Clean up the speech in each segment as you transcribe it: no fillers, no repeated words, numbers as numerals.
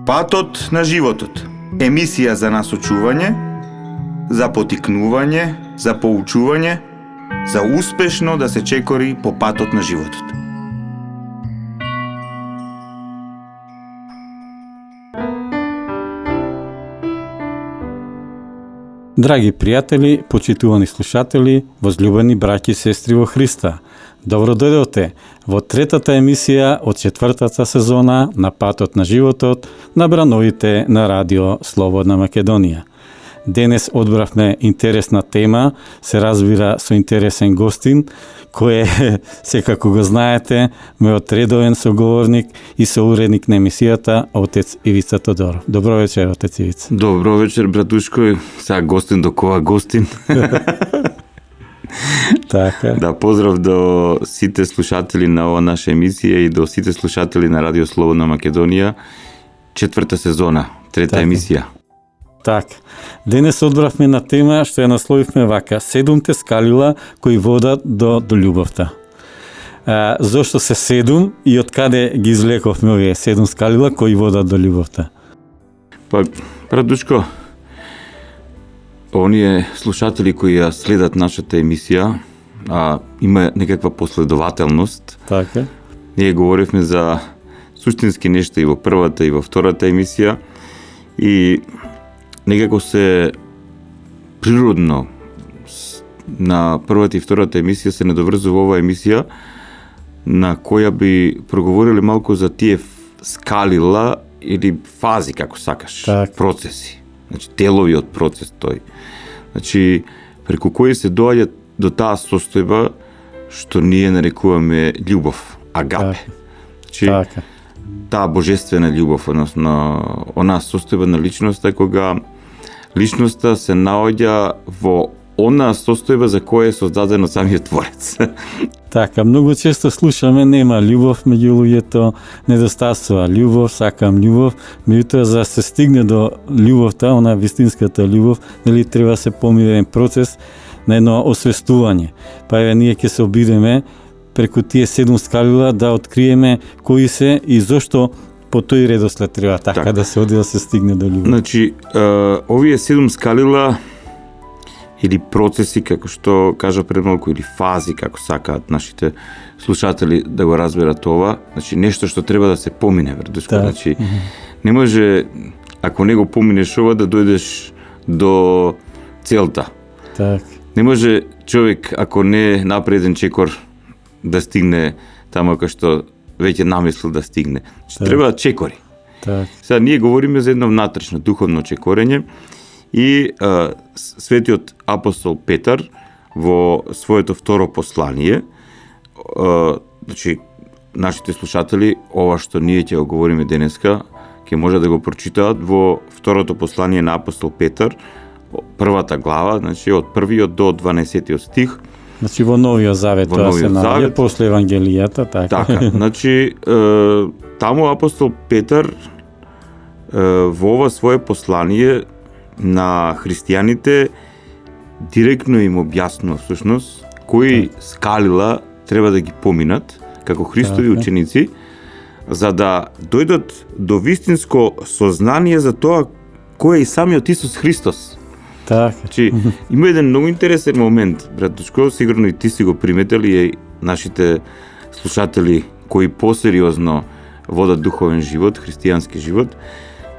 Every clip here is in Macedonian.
Патот на животот. Емисија за насочување, за потикнување, за поучување, за успешно да се чекори по патот на животот. Драги пријатели, почитувани слушатели, возлюбени браќи и сестри во Христа, добро дојдовте во третата емисија од четвртата сезона на Патот на животот на брановите на Радио Слободна Македонија. Денес одбравме интересна тема, се разбира со интересен гостин, кој е, секако го знаете, мојот редовен соговорник и соуредник на емисијата, отец Ивица Тодоров. Добро вечер, отец Ивица. Добро вечер, братушко. Сега гостин до кога гостин. Така. Да, поздрав до сите слушатели на ова наша емисија и до сите слушатели на Радио Слободна Македонија. Четврта сезона, трета емисија. Така. Денес одбравме на тема што ја насловивме вака: 7 скалила кои водат до љубовта. Зошто се 7 и од каде ги извлековме овие 7 скалила кои водат до љубовта? Па, братушко, оние слушатели кои ја следат нашата емисија, има некаква последователност. Така. Ние говоривме за суштински нешта и во првата и во втората емисија и некако се природно на првата и втората емисија се недоврзува ова емисија на која би проговориле малку за тие скалила или фази, како сакаш, так, процеси. Значи, делови од процес тој. Значи, преку кои се доаѓа до таа состојба што ние нарекуваме љубов, агапе. Значи, така. Таа божествена љубов, односно онаа состојба на личноста кога личноста се наоѓа во онаа состојба за која е создаден од самиот Творец. Така, многу често слушаме нема љубов меѓу луѓето, недостасува љубов, сакам љубов, меѓутоа за да се стигне до љубовта, она вистинската љубов, нели треба се помине еден процес на едно освестување. Па еве ние ќе се обидеме преку тие 7 скалила да откриеме кои се и зошто по тој редослед треба така да се оди да се стигне до љубов. Значи, овие 7 скалила или процеси, како што кажа пред малку, или фази, како сакаат нашите слушатели да го разберат ова, значи нешто што треба да се помине, братушко. Значи, не може, ако не го поминеш ова, да дојдеш до целта. Так. Не може човек, ако не направи еден чекор, да стигне тамо кај што веќе намислил да стигне. Значи, треба да чекори. Так. Сега ние говориме за едно внатрешно духовно чекорење и светиот апостол Петар во своето второ послание, значи нашите слушатели, ова што ние ќе го говориме денеска, ќе може да го прочитаат во второто послание на апостол Петар, првата глава, значи од 1 до 12 стих. Значи во Новиот Завет тоа се наоѓа после Евангелијата, така. Така, значи таму апостол Петар во ова свое послание на христијаните директно им објаснува всушност кои скалила треба да ги поминат како Христови ученици, за да дојдат до вистинско сознание за тоа кој е и самиот Исус Христос. Така. Значи, има еден многу интересен момент, братушко, сигурно и ти си го приметил и нашите слушатели кои посериозно водат духовен живот, христијански живот,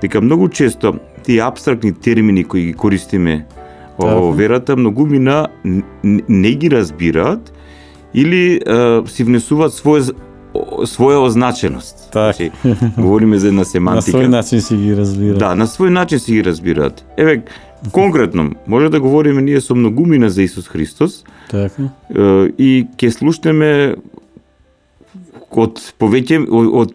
дека многу често тие апстрактни термини кои ги користиме во верата, многумина не ги разбираат или си внесуваат своја означеност. Значи, говориме за една семантика. На свој начин си ги разбираат. Да, на свој начин си ги разбираат. Еве, конкретно, може да говориме ние со многумина за Исус Христос. Така. И ќе слушнеме од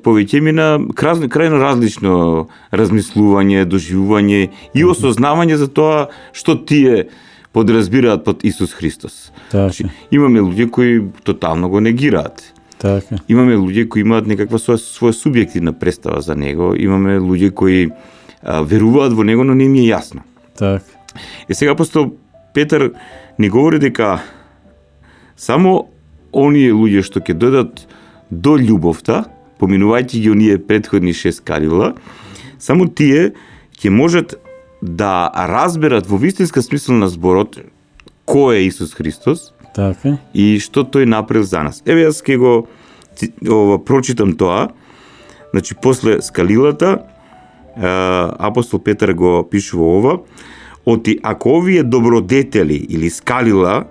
повеќемина крајно различно размислување, доживување и осознавање за тоа што тие подразбираат под Исус Христос. Така. Имаме луѓе кои тотално го негираат. Така. Имаме луѓе кои имаат некаква своја субјективна представа за него, имаме луѓе кои веруваат во него, но не им е јасно. Така. И сега апостол Петар ни говори дека само оние луѓе што ќе дојдат до љубовта, поминувајќи ги оние претходни 6 скалила, само тие ќе можат да разберат во вистинска смисла на зборот кој е Исус Христос Така. и што тој направил за нас. Еве јас ќе го прочитам тоа. Значи после скалилата апостол Петар го пишува ова: оти ако овие добродетели или скалила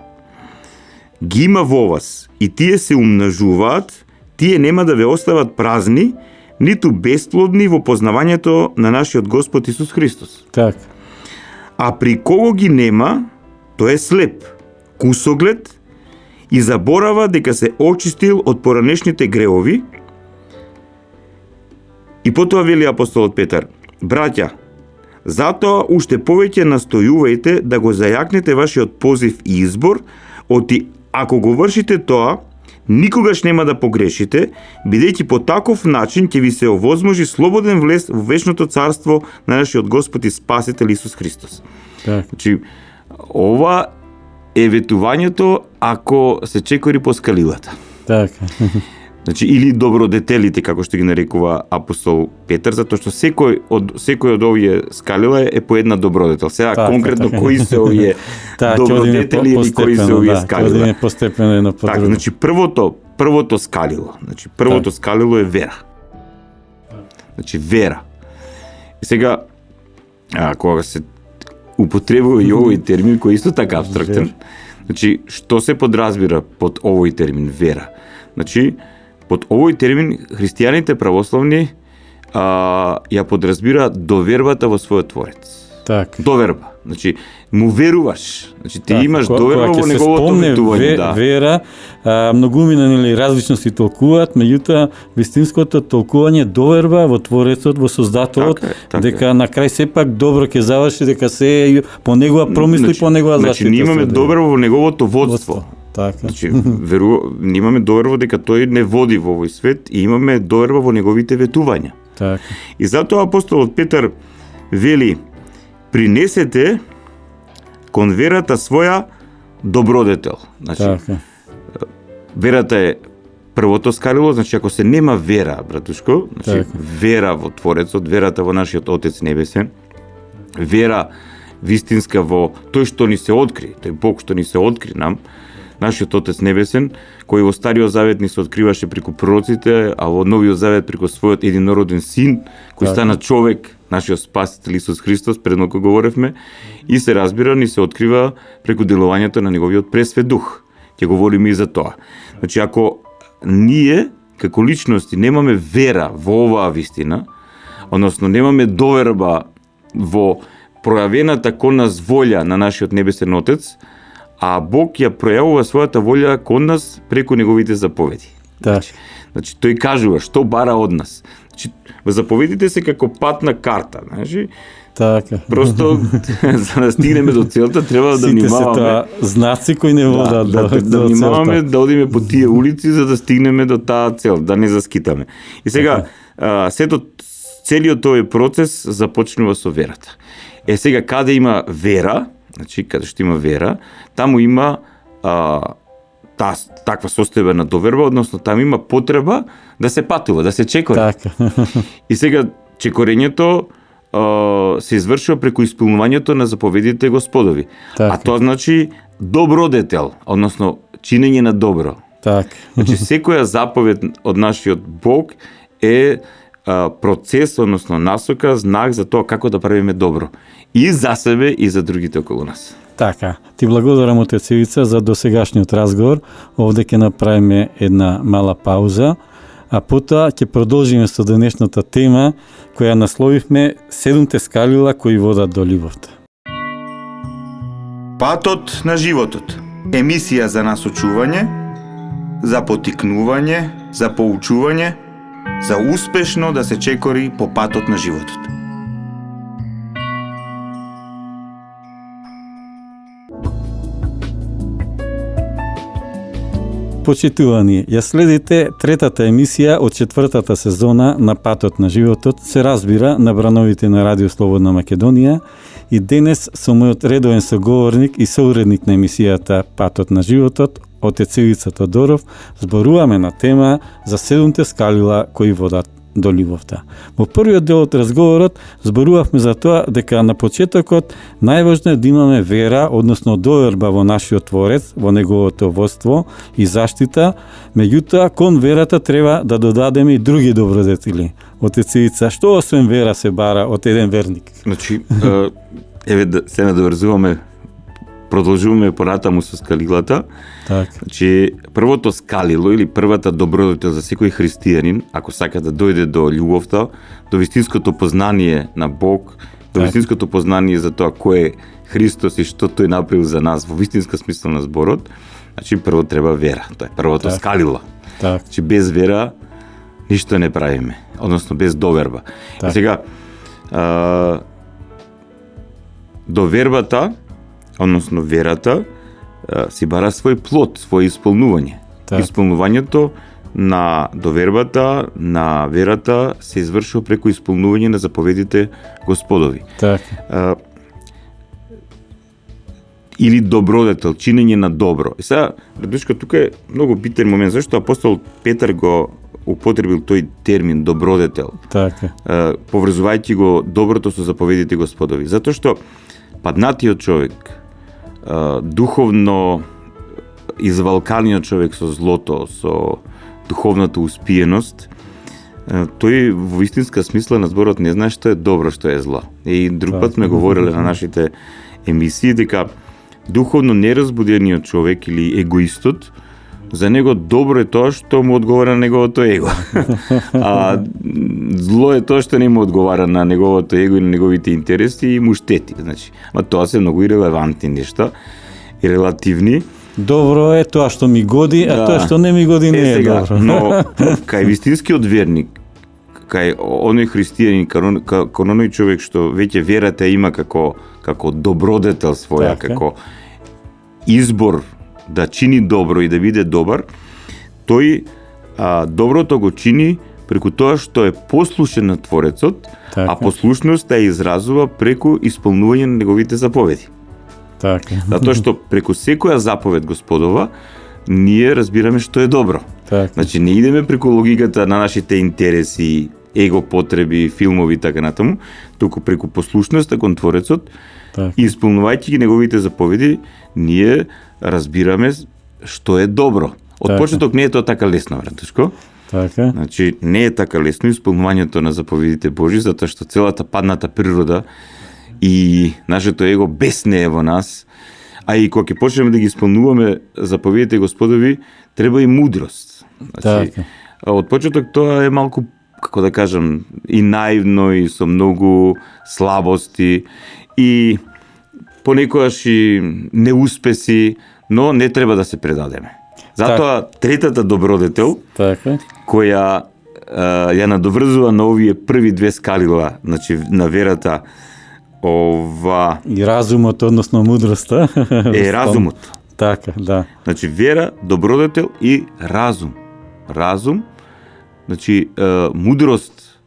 ги има во вас и тие се умножуваат, тие нема да ве остават празни, ниту бесплодни во познавањето на нашиот Господ Исус Христос. Така. А при кого ги нема, тој е слеп, кусоглед и заборава дека се очистил од поранешните греови. И потоа вели апостолот Петар: браќа, затоа уште повеќе настојувајте да го зајакнете вашиот позив и избор, оти ако го вршите тоа, никогаш нема да погрешите, бидејќи по таков начин ќе ви се овозможи слободен влез во вечното царство на нашиот Господ и Спасител Исус Христос. Така. Значи, ова е ветувањето ако се чекори по скалилата. Така. Значи, или добродетелите, како што ги нарекува апостол Петар, затоа што секој од овие скалила е по една добродетел. Сега Така, конкретно така. кои се овие добродетели или кои се овие Ќе скалила. одиме постепено едно по Така, друго. значи првото скалило. Значи првото скалило е вера. Значи вера. И сега кога се употребува и овој термин кој е исто така абстрактен, значи што се подразбира под овој термин вера? Значи под овој термин христијаните православни ја подразбираат довербата во својот Творец. Така. Доверба. Значи, му веруваш. Значи, ти Така, имаш кога доверба ќе во се неговото спомне ветување. Да. Вера, многумина нели различности толкуваат, меѓутоа вистинското толкување доверба во Творецот, во Создателот, Така е. дека на крај сепак добро ќе заврши, дека се е по негова промисли, по негова заштита. Значи, ние имаме доверба во неговото водство. Така. Значи, ние имаме доверба дека тој не води во овој свет и имаме доверба во неговите ветувања. Така. И затоа апостолот Петар вели: принесете кон верата своја добродетел. Значи, Така. верата е првото скалило, значи ако се нема вера, братушко, значи Така. вера во Творецот, верата во нашиот Отец Небесен, вера вистинска во тој што ни се откри, тој Бог што ни се откри нам, нашиот Отец Небесен, кој во Стариот Завет ни се откриваше преку пророците, а во Новиот Завет преку својот единороден син, кој Така. стана човек, нашиот Спасител Исус Христос, пред малку говоревме, и се разбира, ни се открива преку делувањето на неговиот пресвет дух. Ќе говориме и за тоа. Значи, ако ние, како личности, немаме вера во оваа вистина, односно немаме доверба во пројавената кон нас волја на нашиот Небесен Отец, а Бог ја пројавува својата волја кон нас преку неговите заповеди. Така. Значи, тој кажува што бара од нас. Значи, заповедите се како патна карта, знаеш? Така. Просто за да стигнеме до целта треба да Сите се внимаваме. тоа знаци кои не водат да внимаваме да одиме по тие улици за да стигнеме до таа цел, да не заскитаме. И сега целиот тој процес започнува со верата. Сега каде има вера, значи каде што има вера, таму има таква состојба доверба, односно таму има потреба да се патува, да се чекори. Така. И сега чекорењето се извршува преку исполнувањето на заповедите Господови. Така. А тоа значи добродетел, односно чинење на добро. Така. Значи секоја заповед од нашиот Бог е процес, односно насока, знак за тоа како да правиме добро. И за себе, и за другите околу нас. Така, ти благодарам, отец Ивица, за досегашниот разговор. Овде ќе направиме една мала пауза, а потоа ќе продолжиме со денешната тема, која насловивме 7 скалила кои водат до љубовта. Патот на животот. Емисија за насочување, за потикнување, за поучување, за успешно да се чекори по патот на животот. Почитувани, ја следите третата емисија од четвртата сезона на Патот на животот, се разбира на брановите на Радио Слободна Македонија, и денес со мојот редовен соговорник и соуредник на емисијата Патот на животот, отец Ивица Тодоров, зборуваме на тема за 7 скалила кои водат до љубовта. Во првиот дел од разговорот зборувавме за тоа дека на почетокот најважно е да имаме вера, односно доверба во нашиот Творец, во неговото водство и заштита, меѓутоа кон верата треба да додадеме и други добродетели. Отец Ивица, што освен вера се бара од еден верник? Значи, еве да се надоврзуваме, продолжуваме понатаму со скалилата. Так. Значи, првото скалило или првата добродетел за секој христијанин, ако сака да дојде до љубовта, до вистинското познание на Бог, до Так. вистинското познание за тоа кој е Христос и што тој направил за нас во вистинска смисла на зборот, значи прво треба вера. Тоа е првото Так. скалило. Так. Значи без вера ништо не правиме, односно без доверба. Так. И сега довербата, односно верата, си бара свој плод, свој исполнување. Так. Исполнувањето на довербата, на верата се извршува преку исполнување на заповедите Господови. Така. Или добродетел, чинење на добро. И сега, братушка, тука е многу битен момент, зашто апостол Петар го употребил тој термин добродетел, Така. поврзувајќи го доброто со заповедите Господови. Затоа што паднатиот човек, духовно извалканиот човек со злото, со духовната успиеност, тој во истинска смисла на зборот не знае што е добро, што е зло. И друг пат сме говореле на нашите емисии дека духовно неразбудениот човек или егоистот, за него добро е тоа што му одговара на неговото его. А зло е тоа што не му одговара на неговото его и на неговите интереси и му штети. Значи, ама тоа се многу ирелевантни нешта, и релативни. Добро е тоа што ми годи, а тоа што не ми годи не е сега, добро. Но кај вистинскиот верник, кај оној христијанин, кај оној човек што веќе верата има како добродетел своја, Така. како избор да чини добро и да биде добар, тој доброто го чини преку тоа што е послушен на Творецот, Така. а послушноста ја изразува преку исполнување на неговите заповеди. Така. Затоа што преку секоја заповед Господова, ние разбираме што е добро. Така. Значи не идеме преку логиката на нашите интереси, его потреби, филмови и така натаму, туку преку послушноста кон Творецот Така. и исполнувајќи ги неговите заповеди, ние разбираме што е добро. Од Така. почеток не е тоа така лесно, братушко. Така. Значи не е така лесно исполнувањето на заповедите Божи, затоа што целата падната природа и нашето его беснее во нас, а и кога ќе почнеме да ги исполнуваме заповедите Господови, треба и мудрост. Значи, Така. од почеток тоа е малку, како да кажам, и наивно и со многу слабости и понекогаш и неуспеси, но не треба да се предадеме. Затоа третата добродетел, Така. која ја надоврзува на овие први две скалила, значи на верата, И разумот, односно мудроста. е разумот. Така, да. Значи вера, добродетел и разум. Разум, значи мудрост,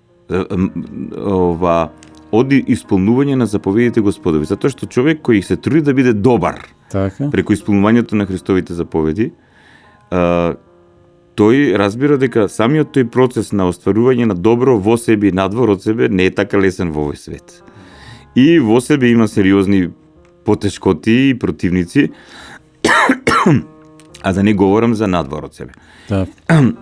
од исполнување на заповедите Господови. Затоа што човек кој се труди да биде добар Така. преку исполнувањето на Христовите заповеди, тој разбира дека самиот тој процес на остварување на добро во себе и надвор од себе не е така лесен во овој свет. И во себе има сериозни потешкоти и противници, а да не говорам за надвор од себе. Така.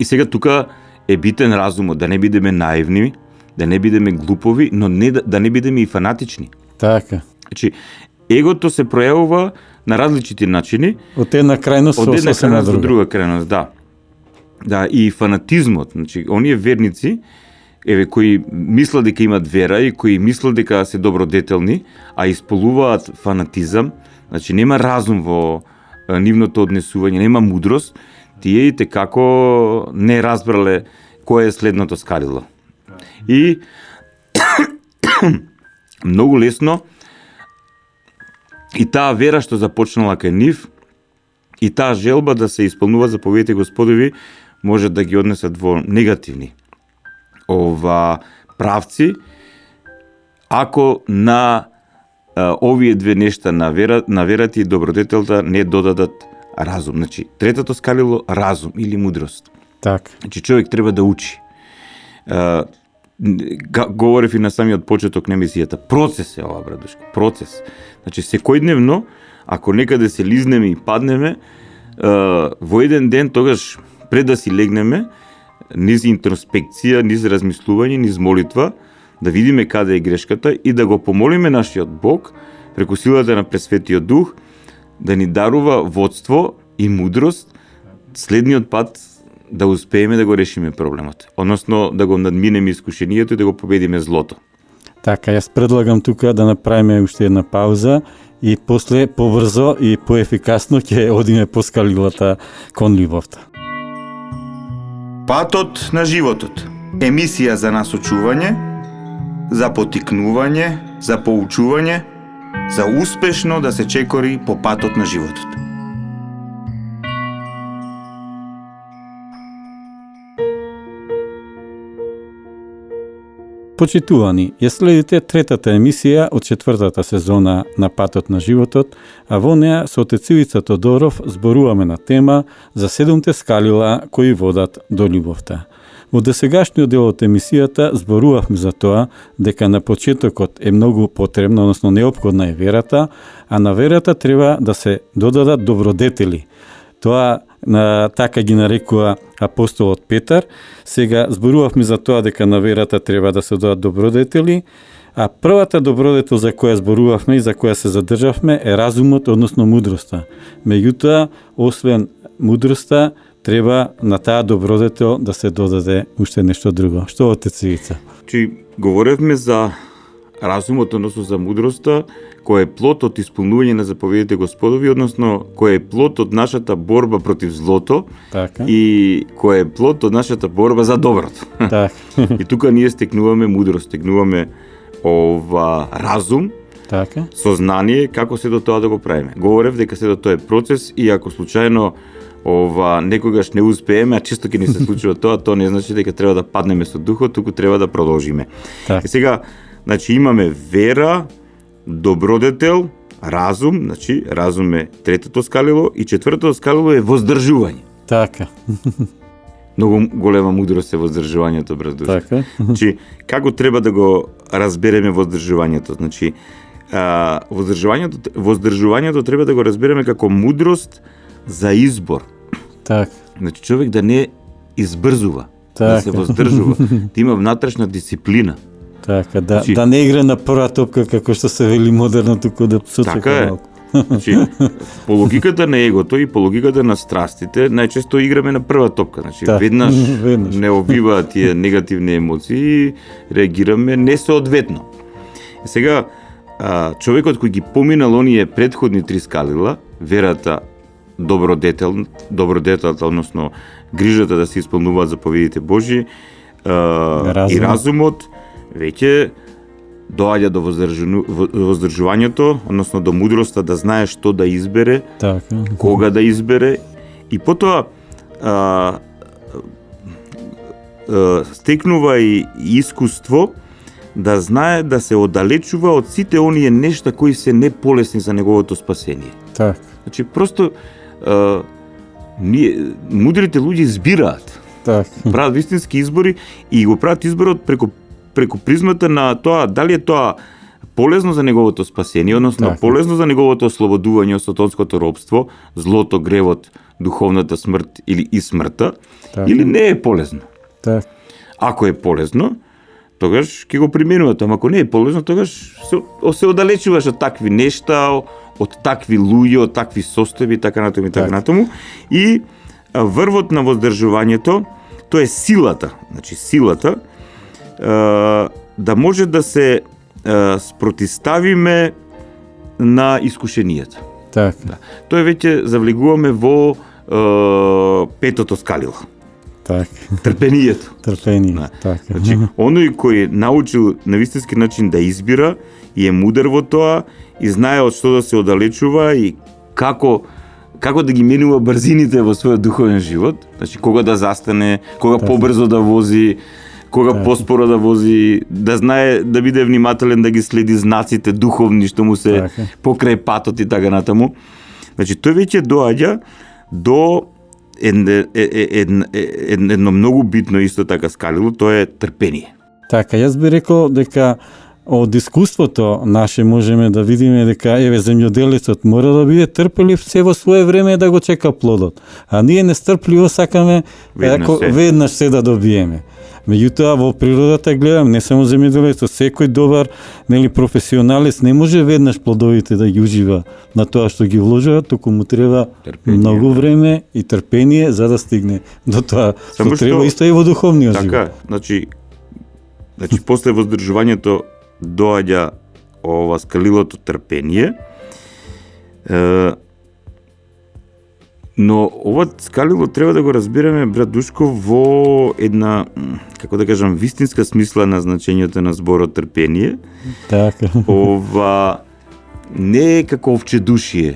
И сега тука е битен разумот, да не бидеме наивни, да не бидеме глупови, но не да не бидеме и фанатични. Така. Значи, егото се пројавува на различити начини, Од една крајност од една сосема крајност до друга крајност, да. Да, и фанатизмот, значи, оние верници, кои мислат дека имат вера и кои мислат дека се добродетелни, а исполуваат фанатизам, значи нема разум во нивното однесување, нема мудрост, тие и како не разбрале кое е следното скалило. И многу лесно и таа вера што започнала кај нив, и таа желба да се исполнува заповедите Господови, може да ги однесат во негативни правци, ако на овие две нешта на верата и добродетелта не додадат разум. Значи, третото скалило разум или мудрост. Така. Значи, човек треба да учи. говорев и на самиот почеток на емисијата, процес е ова, братушко, процес. Значи, секојдневно, ако некаде се лизнеме и паднеме, во еден ден, тогаш, пред да си легнеме, низ интроспекција, низ размислување, низ молитва, да видиме каде е грешката и да го помолиме нашиот Бог, преку силата на Пресветиот Дух, да ни дарува водство и мудрост, следниот пат да успееме да го решиме проблемот. Односно, да го надминеме искушението и да го победиме злото. Така, јас предлагам тука да направиме уште една пауза и после побрзо и поефикасно ќе одиме по скалилата кон љубовта. Патот на животот. Емисија за насочување, за потикнување, за поучување, за успешно да се чекори по патот на животот. Почитувани, ја следите третата емисија од четвртата сезона на Патот на животот, а во неа со отец Ивица Тодоров зборуваме на тема за 7 скалила кои водат до љубовта. Во досегашниот дел од емисијата зборувавме за тоа дека на почетокот е многу потребна, односно неопходна е верата, а на верата треба да се додадат добродетели. Тоа така ги нарекува апостолот Петар. Сега зборувавме за тоа дека на верата треба да се додадат добродетели, а првата добродетел за која зборувавме и за која се задржавме е разумот, односно мудроста. Меѓутоа, освен мудроста, треба на таа добродетел да се додаде уште нешто друго. Што отец Ивица? Говоревме за разумот, односно за мудроста, кој е плод од исполнување на заповедите Господови, односно кој е плод од нашата борба против злото, Така. и кој е плод од нашата борба за доброто. Така. И тука ние стекнуваме мудрост, стекнуваме разум, Така. сознание како се до тоа да го правиме. Говорев дека се до тоа е процес и ако случајно некогаш не успееме, а често ќе ни се случува тоа не значи дека треба да паднеме со духот, туку треба да продолжиме. Така. И сега, значи имаме вера, добродетел, разум, значи разум е третото скалило и четвртото скалило е воздржување. Така. Многу голема мудрост е воздржувањето, брат Душ. Така. Значи, како треба да го разбереме воздржувањето? Значи, воздржувањето треба да го разбереме како мудрост за избор. Така. Значи, човек да не избрзува, да Така. се воздржува, да има внатрешна дисциплина. Така, Значи- да не игра на прва топка како што се вели модерно, туку да сочека Така е. малку. Значи, по логиката на егото и по логиката на страстите, најчесто играме на прва топка. Значи, Да, веднаш веднаш. не обвиваат тие негативни емоции и реагираме несоодветно. И сега, човекот кој ги поминал оние предходни 3 скалила, верата, добродетелта, односно грижата да се исполнуваат заповедите Божји, и разумот, веќе доаѓа до воздржувањето, односно до мудроста да знае што да избере, Така. кога да избере и потоа стекнува и искуство да знае да се оддалечува од сите оние нешта кои се неполесни за неговото спасение. Така. Значи, просто мудрите луѓе избираат, Така. прават вистински избори и го прават изборот преку призмата на тоа дали е тоа полезно за неговото спасение, односно Така. полезно за неговото ослободување од сатанското робство, злото, гревот, духовната смрт или и смртта, Така. или не е полезно. Така. Ако е полезно, тогаш ќе го применувате, ама ако не е полезно, тогаш се оддалечуваш од такви нешта, од такви луѓе, од такви состојби, така натаму и така натаму. И врвот на воздржувањето, тоа е силата, значи силата да може да се спротиставиме на искушенијата. Така. Тоа веќе завлегуваме во петото скалило. Така. Трпението. Трпение. Да. Така. Значи, оној кој научил на вистински начин да избира и е мудар во тоа и знае од што да се оддалечува и како да ги менува брзините во својот духовен живот, значи кога да застане, кога побрзо да вози, кога поспоро да вози, да знае да биде внимателен да ги следи знаците духовни што му се покрај патот и така натаму. Значи тој веќе доаѓа до едно многу битно исто така скалило, тоа е трпение. Така, јас би рекол дека од искуството наше можеме да видиме дека земјоделецот мора да биде трпелив се во свое време да го чека плодот. А ние нестрпливо сакаме веднаш се да добиеме. Меѓутоа во природата гледам, не само земјоделецот, секој добар, професионалец не може веднаш плодовите да ги ужива на тоа што ги вложува, туку му треба многу време и трпение за да стигне до тоа. Што треба исто и во духовниот живот. Така, значи после воздржувањето доаѓа ова скалилото трпение, но ова скалило треба да го разбираме, брат Душко, во една, како да кажам, вистинска смисла на значењето на зборот трпение. Така. Ова не е како овчедушие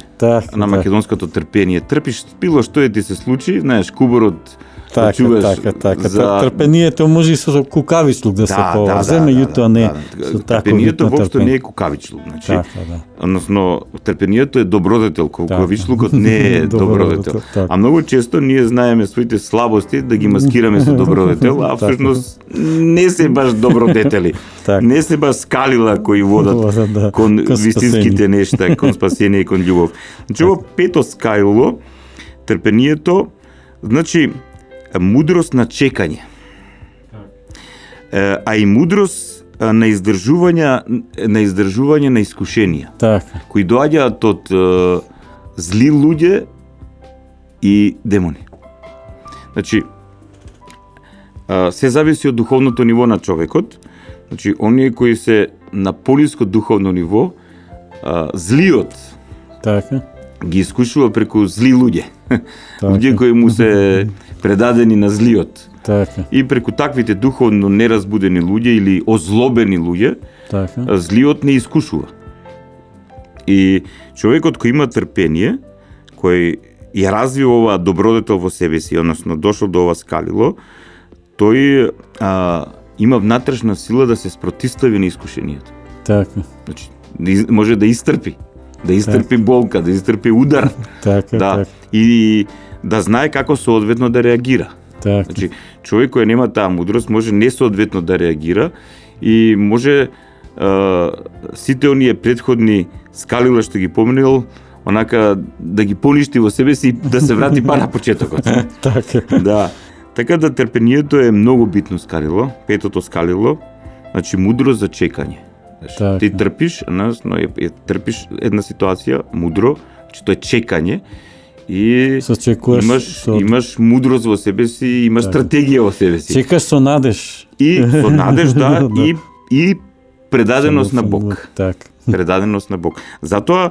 на македонското трпение. Трпиш било што е ти се случи, знаеш, куборот Така. Трпението може и со кукавичлук да се поврзе, меѓутоа не со тако. Трпението воопшто не е кукавичлук, значи. Односно, трпението е добродетел, кукавичлукот не е добродетел. А многу често ние знаеме своите слабости да ги маскираме со добродетел, а всушност не се баш добродетели. Не се баш скалила кои водат кон вистинските нешта, кон спасение и кон љубов. Значи, ово пето скалило, трпението, значи мудрост на чекање. А и мудрост на издржување на искушенија. Така. Кои доаѓаат од зли луѓе и демони. Значи, се зависи од духовното ниво на човекот. Значи, оние кои се на полиско духовно ниво, злиот ги искушува преку зли луѓе. Луѓе кои му се предадени на злиот. Така. И преку таквите духовно неразбудени луѓе или озлобени луѓе, злиот не искушува. И човекот кој има трпение, кој ја развива ова добродетел во себе си, односно дошол до ова скалило, тој има внатрешна сила да се спротивстави на искушението. Така. Значи, може да изтрпи. Да изтрпи болка, да изтрпи удар. Така. И да знае како соодветно да реагира. Така. Значи, човек кој нема таа мудрост може несоодветно да реагира и може сите оние претходни скалила што ги поминал, онака да ги поништи во себе си и да се врати па на почетокот. Така. Да. Така да трпението е многу битно скалило, петото скалило, значи мудрост за чекање. Така. Ти трпиш, трпиш една ситуација мудро, че тоа е чекање и имаш мудрост во себе си, имаш стратегија во себе си. Чекаш со надеж. И со надеж, да, и предаденост на Бог. Така. Предаденост на Бог. Затоа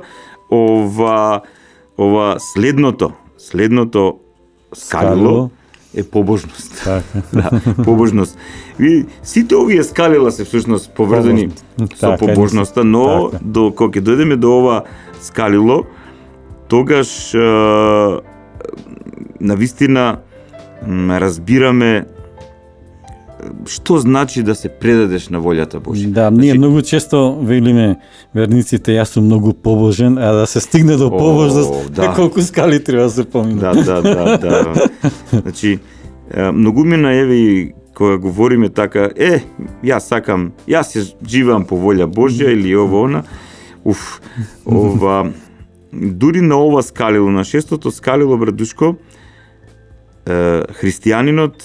ова следното скалило е побожност. Така. Да, побожност. И сите овие скалила се всушност поврзани со побожноста, но кога ќе дојдеме до ова скалило, тогаш навистина разбираме што значи да се предадеш на волјата Божја. Да, ние многу често велиме верниците, јас сум многу побожен, а да се стигне до побожност, колку скали треба да се поминат. Да. Значи, многу ми наеви кога говориме така, јас се живеам по волја Божја или она, дури на ова скалило, на шестото скалило, брат Душко, христијанинот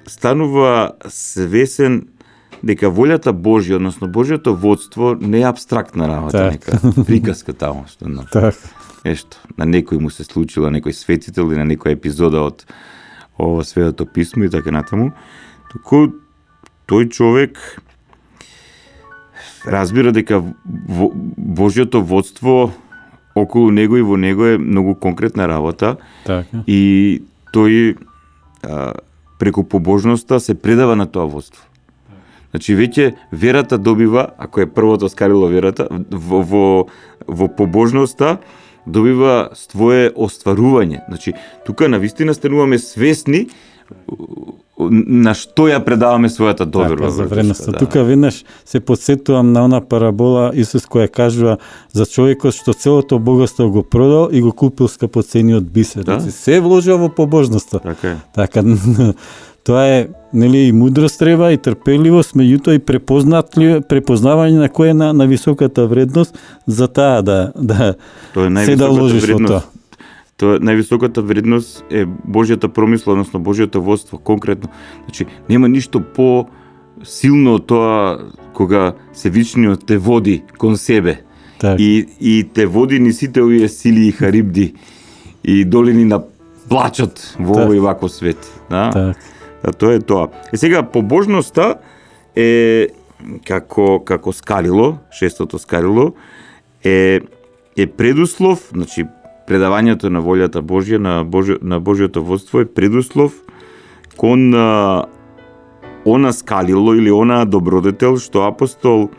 станува свесен дека волјата Божја, односно Божјото водство не е апстрактна работа, нека приказка таму што нешто на некој му се случило, некој светител или на некоја епизода од ова Светото писмо и така натаму. Туку тој човек разбира дека Божјото водство околу него и во него е многу конкретна работа. Така. И тој преку побожноста се предава на тоа водство. Значи веќе верата добива, ако е првото скалило верата, во побожноста добива свое остварување. Значи тука навистина стануваме свесни на што ја предаваме својата доверба. Така, за вредноста. Да. Тука веднаш се подсетувам на она парабола Исус која кажува за човекот што целото богатство го продал и го купил скапоцениот бисер. Да. Значи, се вложил во побожноста. Така е. Така, тоа е, нели, и мудрост треба, и трпеливост, меѓутоа и препознавање на кој е на високата вредност за таа да Тоа е се да вложиш во тоа. Тоа највисоката вредност е Божјата промисла, односно Божјото водство конкретно. Значи, нема ништо по силно од тоа кога Севичниот те води кон себе. Так. И те води ни сите овие сили и харибди и долини на плачот во Так. овој ваков свет. Да? Так. Да, тоа е тоа. Сега побожноста е како скалило, шестото скалило е предуслов, значи предавањето на волјата Божја, на Божјото водство е предуслов кон она скалило или она добродетел што апостол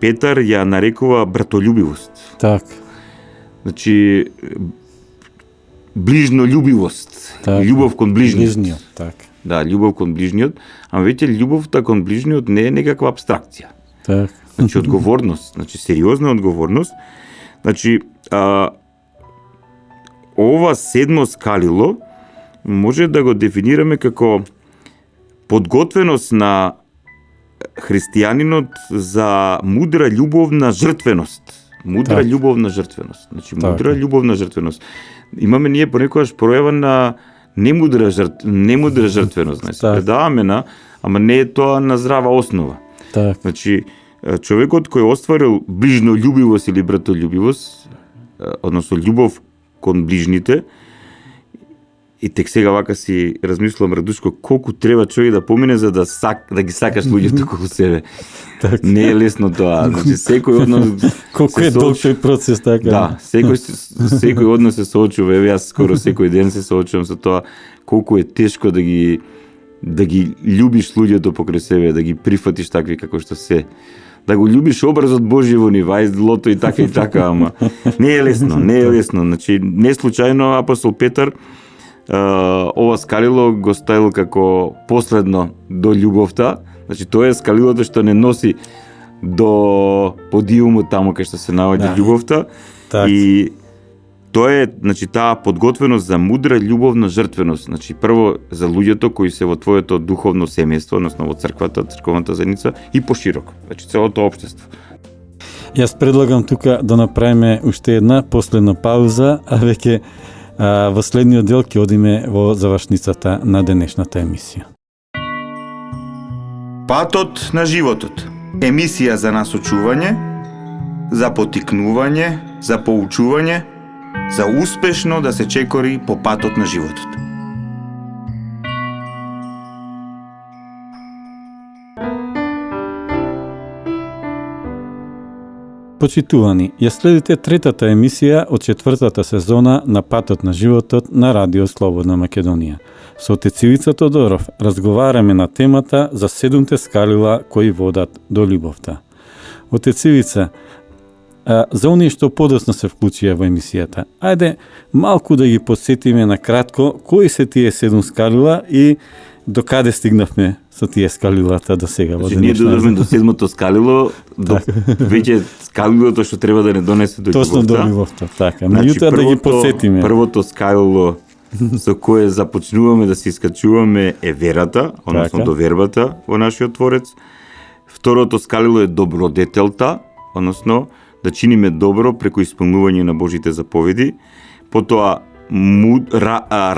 Петар ја нарекува братолюбивост. Так. Значи ближнољубивост, Так. љубов кон ближниот. Ближниот, так. Да, љубов кон ближниот, ама веќе љубовта кон ближниот не е некаква абстракција. Так. Значи одговорност, значи сериозна одговорност. Значи ова седмо скалило може да го дефинираме како подготвеност на христијанинот за мудра љубовна жртвеност. Мудра Так. љубовна жртвеност. Значи Така. мудра љубовна жртвеност. Имаме ние понекогаш пројава на немудра жртвеност, значи Так. предаваме ама не е тоа на здрава основа. Так. Значи, човекот кој остварил ближнољубивост или братолюбивост, односно љубов кон ближните, и тек сега вака си размислувам, Радушко, колку треба човек да помине за да ги сакаш луѓето околу себе. Так. Не е лесно тоа. Значи, секој од нас Колку се е долг соочува- тој процес, така. Да, секој од нас се соочува, еве јас скоро секој ден се соочувам со тоа колку е тешко да ги љубиш луѓето покрај себе, да ги прифатиш такви како што се. Да го љубиш образот Божји во нива, и злото и така, ама не е лесно. Значи, не случајно апостол Петар ова скалило го ставил како последно до љубовта. Значи, тоа е скалилото што не носи до подиумот таму кај што се наоѓа Да. љубовта. Так. И тоа е, значи, таа подготвеност за мудра љубовна жртвеност. Значи, прво за луѓето кои се во твоето духовно семејство, односно во црквната заедница и пошироко. Значи, целото општество. Јас предлагам тука да направиме уште една последна пауза, а веќе во следниот дел ќе одиме во завршницата на денешната емисија. Патот на животот. Емисија за насочување, за потикнување, за поучување, за успешно да се чекори по патот на животот. Почитувани, ја следите третата емисија од четвртата сезона на Патот на животот на Радио Слободна Македонија. Со отец Ивица Тодоров разговараме на темата за 7 скалила кои водат до љубовта. Отец Ивица, за оние што подоцна се вклучија во емисијата, ајде малку да ги подсетиме на кратко кои се тие 7 скалила и до каде стигнавме со тие скалилата до сега во Значи, ние денешна додавме до седмото скалило, до веќе скалилото што треба да не донесе до Точно до љубовта. љубовта, така. Значи, Меѓутоа да ги подсетиме. Првото скалило со кое започнуваме да се искачуваме е верата, односно Така. довербата во нашиот Творец. Второто скалило е добродетелта, односно да чиниме добро преку исполнување на Божите заповеди. Потоа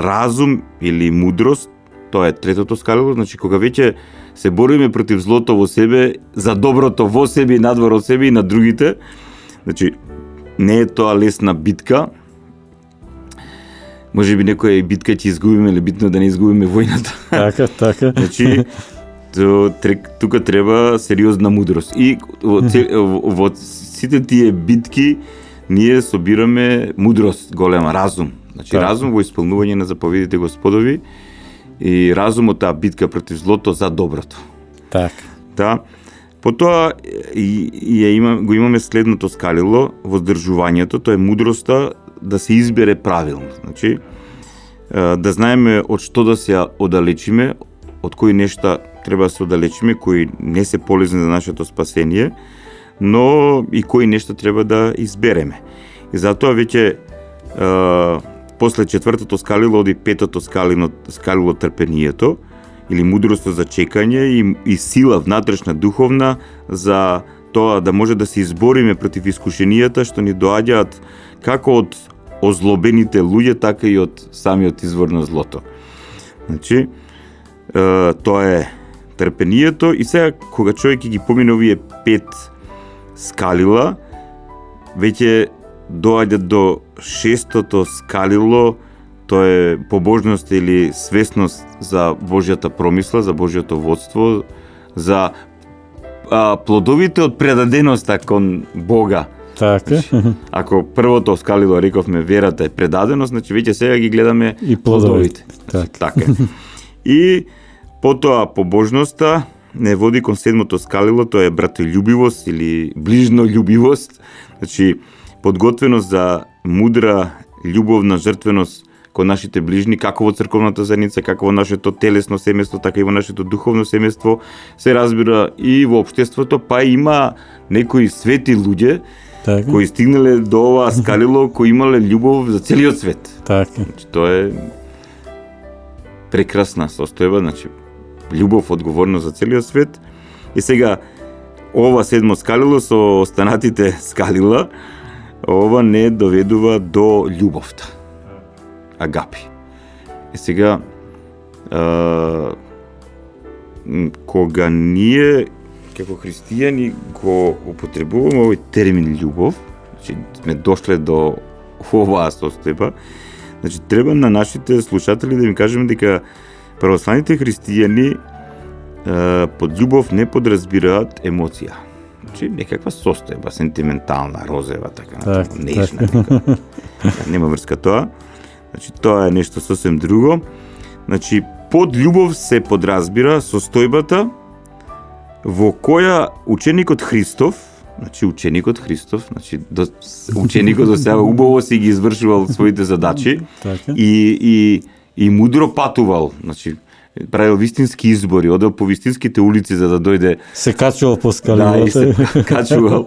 разум или мудрост, тоа е третото скалило, значи кога веќе се бориме против злото во себе, за доброто во себе и надвор од себе и на другите, значи не е тоа лесна битка. Може би некоја битка ќе изгубиме, или битно да не изгубиме војната. Така, така. Значи, тука треба сериозна мудрост. И во сите тие битки ние собираме мудрост голема, разум. Значи, Така. разум во исполнување на заповедите Господови и разум од таа битка против злото за доброто. Така. Да. Потоа го имаме следното скалило, воздржувањето, тоа е мудроста да се избере правилно. Значи, да знаеме од што да се оддалечиме, од кои нешта треба да се оддалечиме, кои не се полезни за нашето спасение, но и кои нешта треба да избереме. И затоа веќе после четвртото скалило оди петото скалило трпението, или мудрост за чекање и сила внатрешна духовна за тоа да може да се избориме против искушенијата што ни доаѓаат како од озлобените луѓе, така и од самиот извор на злото. Значи, тоа е трпението и сега кога човек ги помине овие 5 скалила, веќе доаѓа до 6-тото скалило, тоа е побожност или свесност за Божјата промисла, за Божјото водство, за плодовите од предаденоста кон Бога. Така. Ако првото скалило рековме верата е предаденост, значи веќе сега ги гледаме И плодовите. Така е. И потоа побожноста не води кон 7-то скалило, тоа е братолюбивост или ближнољубивост, значи подготвеност за мудра, љубовна жртвеност кон нашите ближни, како во црковната заедница, како во нашето телесно семејство, така и во нашето духовно семејство, се разбира и во општеството, па има некои свети луѓе Така. кои стигнале до ова скалило, кои имале љубов за целиот свет. Така. Значи, тоа е прекрасна состојба, значи љубов одговорно за целиот свет. И сега ова 7 скалило со останатите скалила, ова не доведува до љубовта. Агапи. И сега кога ние како христијани го употребуваме овој термин љубов, значи сме дошле до оваа состојба, значи треба на нашите слушатели да им кажеме дека православните христијани под љубов не подразбираат емоција. Значи некаква состојба, сентиментална, розева, така, нежна. Нема врска тоа. Значи тоа е нешто сосем друго. Значи под љубов се подразбира состојбата во која ученикот Христов, значи ученикот до сега убаво си ги извршувал своите задачи и мудро патувал, значи правил вистински избори, одел по вистинските улици за да дојде. Се качувал по скалите. Да, и се качувал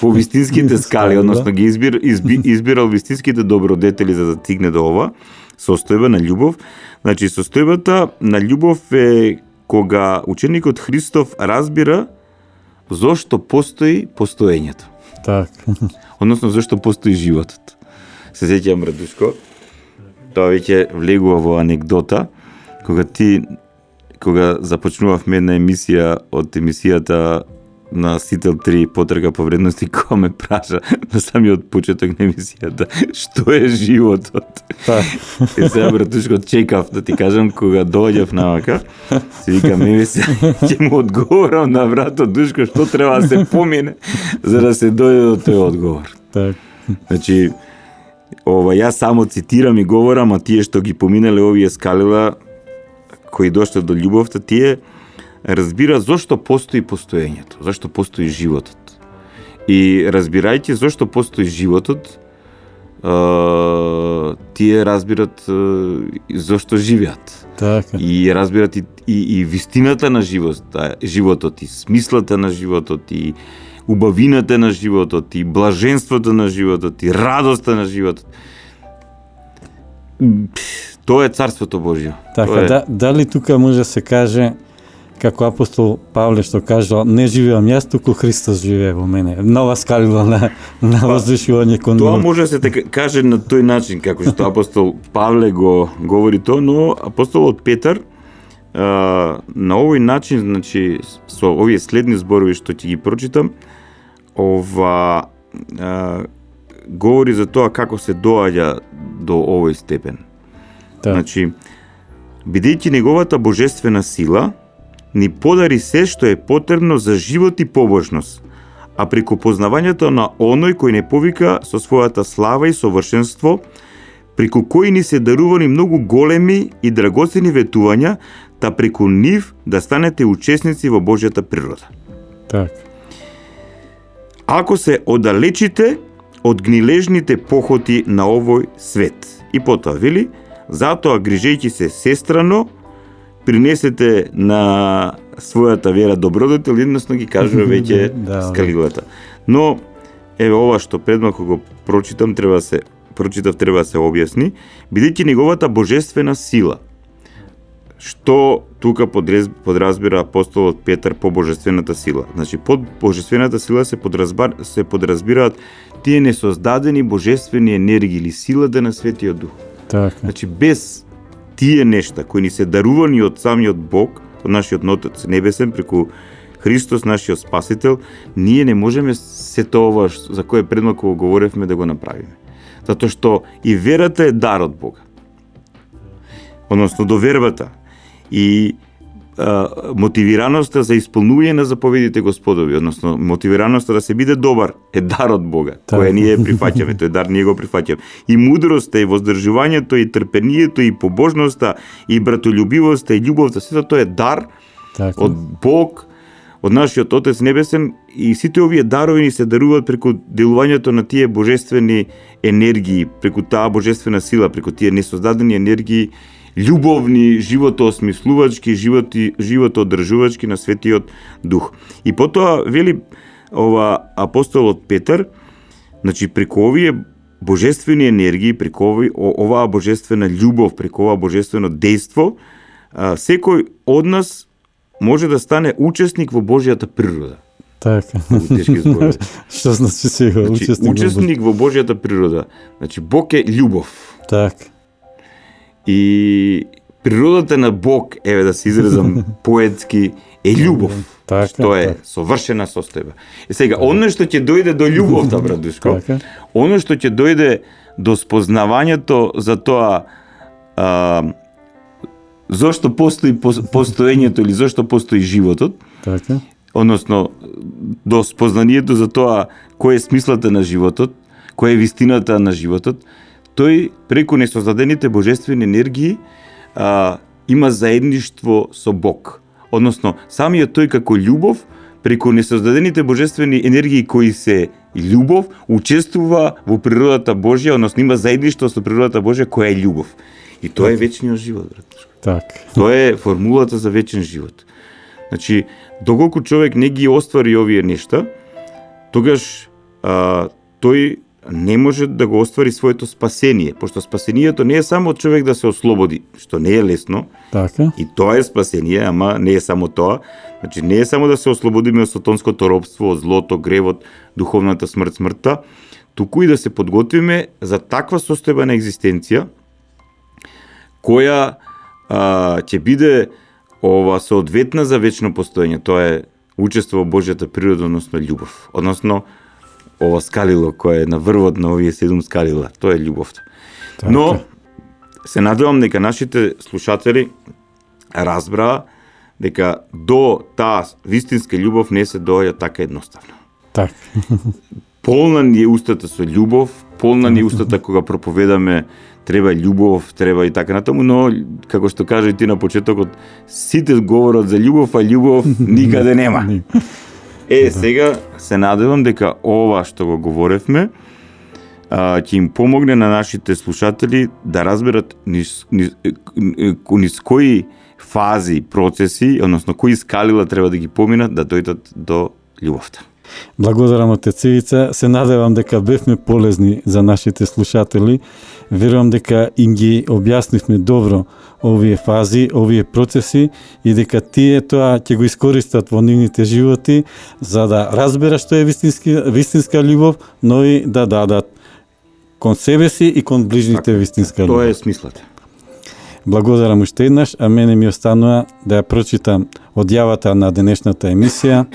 по вистинските скали, односно ги избирал вистинските добродетели за да стигне до ова состојба на љубов. Значи состојбата на љубов е кога ученикот Христов разбира зошто постои постоењето. Така. Односно зошто постои животот. Се сеќавам, Радушко, тоа веќе влегува во анекдота, кога започнувавме една емисија од емисијата на Сител 3 потрага по вредности, кога ме праша на самиот почеток на емисијата што е животот. И сега, Братушко, чекав да ти кажам, кога доаѓав навака, си викам, ќе му одговорам на братот Душко што треба да се помине за да се дојде до тој одговор. Так. Значи, јас само цитирам и говорам, а тие што ги поминале овие скалила кои дошле до љубовта, тие разбира зошто постои постоењето, зошто постои животот. И разбирајќи зошто постои животот, тие разбират зошто живеат. Така. И разбират и вистината на животот, и смислата на животот, и убавината на животот, и блаженството на животот, и радоста на животот. Тоа е Царството Божјо. Така, дали тука може да се каже, како апостол Павле што кажал, не живеам јас, туку Христос живее во мене. Нова скалила на возвишување кон тоа може да се каже на тој начин, како што апостол Павле го говори тоа, но апостолот Петар на овој начин, значи со овие следни зборови што ќе ги прочитам, говори за тоа како се доаѓа до овој степен. Значи, бидејќи неговата божествена сила ни подари се што е потребно за живот и побожност, а преку познавањето на оној кој не повика со својата слава и совршенство, преку кој ни се дарувани многу големи и драгоцени ветувања, та преку нив да станете учесници во Божјата природа. Так. Ако се оддалечите од гнилежните похоти на овој свет. И потоа вели, затоа грижејќи се сестрано принесете на својата вера добродетел, едносно ги кажува веќе Да, скалилата. Но еве ова што пред малку го прочитав, треба да се објасни, бидејќи неговата божествена сила. Што тука подразбира апостолот Петар по божествената сила? Значи, под божествената сила се подразбираат тие несоздадени божествени енергии или силата на Светиот Дух. Така. Значи, без тие нешта кои ни се дарувани од самиот Бог, од нашиот Отец Небесен, преку Христос, нашиот Спасител, ние не можеме сето ова за кое предмалку го говоревме да го направиме. Затоа што и верата е дар од Бога. Односно, довербата и мотивираноста за исполнување на заповедите Господови, односно мотивираноста да се биде добар е дар од Бога, која ние прифаќаме, тој дар ние го прифаќаме. И мудроста, и воздржувањето, и трпението, и побожноста, и братолюбивоста, и љубовта, сето тоа е дар Така. од Бог, од нашиот Отец Небесен, и сите овие дарови ни се даруваат преку делувањето на тие божествени енергии, преку таа божествена сила, преку тие несоздадени енергии, љубовни, животоосмислувачки, животоодржувачки на Светиот Дух. И потоа вели ова апостолот Петар, значи преку овие божествени енергии, преку оваа божествена љубов, преку оваа божествено дејство, секој од нас може да стане учесник во Божјата природа. Така. Тешки зборови. Што значи сега Значи, учесник? учесник во Божјата природа. Значи, Бог е љубов. Така. И природата на Бог, еве да се изразам поетски, е љубов. Така, Што е така. совршена состојба. И сега, оно што ќе дојде до љубовта, брат Душко, Така. оно што ќе дојде до спознавањето за тоа зошто постои постоењето или зошто постои животот, Така. односно до спознанието за тоа кој е смислата на животот, која е вистината на животот, тој преку несоздадените божествени енергии има заедништво со Бог. Односно, самиот тој како љубов, преку несоздадените божествени енергии кои се љубов, учествува во природата Божја, односно има заедништво со природата Божја која е љубов. И тоа е вечниот живот, брат. Така. Тоа е формулата за вечен живот. Значи, доколку човек не ги оствари овие нешта, тогаш тој не може да го оствари своето спасение, пошто спасението не е само човек да се ослободи, што не е лесно, Така. и тоа е спасение, ама не е само тоа. Значи, не е само да се ослободиме од сатонското робство, од злото, гревот, духовната смртта, туку и да се подготвиме за таква состојба на екзистенција, која ќе биде соодветна за вечно постоење. Тоа е учество во Божјата природа, односно љубов. Односно, ова скалило кое е на врвот на овие 7 скалила, тоа е љубовта. Така. Но се надевам дека нашите слушатели разбраа дека до таа вистинска љубов не се доаѓа така едноставно. Така. Полна ни е устата со љубов, полна ни е устата кога проповедаме треба љубов, треба и така натаму, но како што кажа и ти на почетокот, сите говорат за љубов, а љубов никаде нема. Сега се надевам дека ова што го говоревме ќе им помогне на нашите слушатели да разберат низ кои фази, процеси, односно кои скалила треба да ги поминат да дојдат до љубовта. Благодарам, отец Ивица. Се надевам дека бевме полезни за нашите слушатели. Верувам дека им ги објаснивме добро овие фази, овие процеси и дека тие тоа ќе го искористат во нивните животи за да разберат што е вистинска љубов, но и да дадат кон себе си и кон ближните вистинска љубов. Тоа е смислата. Благодарам уште еднаш, а мене ми останува да ја прочитам одјавата на денешната емисија,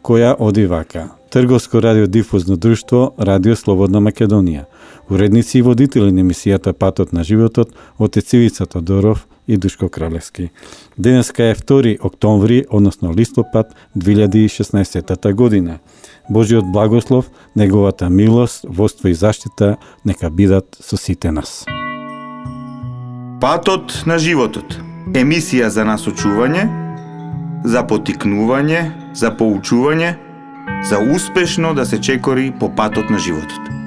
која оди вака. Трговско радиодифузно друштво, Радио Слободна Македонија. Уредници и водители на емисијата Патот на животот, отец Ивица Тодоров и Душко Кралевски. Денеска е 2 октомври, односно листопад 2016 година. Божиот благослов, неговата милост, водство и заштита нека бидат со сите нас. Патот на животот. Емисија за насочување, за потикнување, за поучување, за успешно да се чекори по патот на животот.